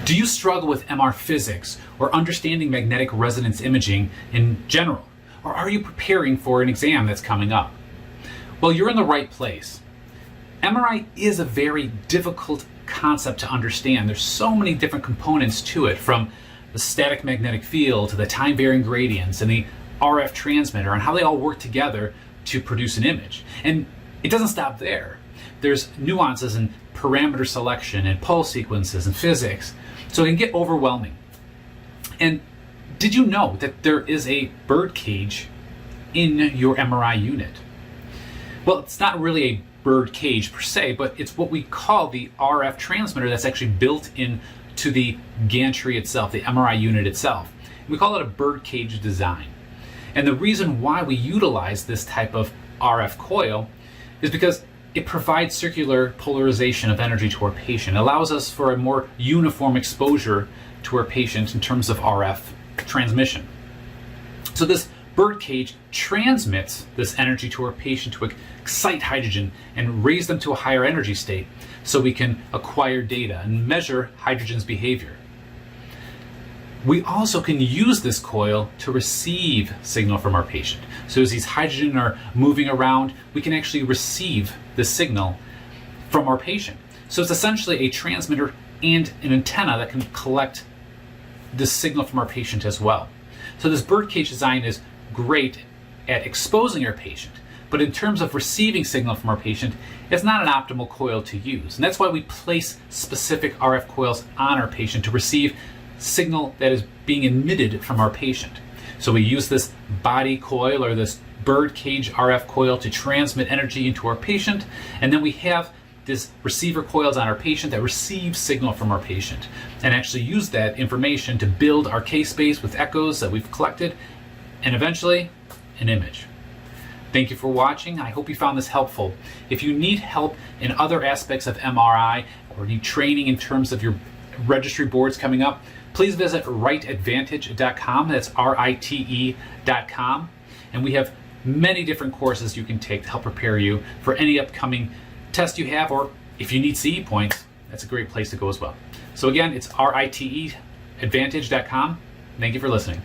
Do you struggle with MR physics or understanding magnetic resonance imaging in general? Or are you preparing for an exam that's coming up? Well, you're in the right place. MRI is a very difficult concept to understand. There's so many different components to it, from the static magnetic field to the time varying gradients and the RF transmitter, and how they all work together to produce an image. And it doesn't stop there. There's nuances in parameter selection and pulse sequences and physics, so it can get overwhelming. And did you know that there is a birdcage in your MRI unit? Well, it's not really a bird cage per se, but it's what we call the RF transmitter that's actually built into the gantry itself, the MRI unit itself. We call it a birdcage design. And the reason why we utilize this type of RF coil is because it provides circular polarization of energy to our patient. It allows us for a more uniform exposure to our patient in terms of RF transmission. So this birdcage transmits this energy to our patient to excite hydrogen and raise them to a higher energy state so we can acquire data and measure hydrogen's behavior. We also can use this coil to receive signal from our patient. So as these hydrogen are moving around, we can actually receive the signal from our patient. So it's essentially a transmitter and an antenna that can collect the signal from our patient as well. So this birdcage design is great at exposing our patient, but in terms of receiving signal from our patient, it's not an optimal coil to use. And that's why we place specific RF coils on our patient to receive signal that is being emitted from our patient. So we use this body coil or this birdcage RF coil to transmit energy into our patient, and then we have this receiver coils on our patient that receive signal from our patient and actually use that information to build our case space with echoes that we've collected and eventually an image. Thank you for watching. I hope you found this helpful. If you need help in other aspects of MRI or need training in terms of your registry boards coming up, please visit rightadvantage.com. That's RITE.com. And we have many different courses you can take to help prepare you for any upcoming test you have, or if you need CE points, that's a great place to go as well. So again, it's RITEadvantage.com. Thank you for listening.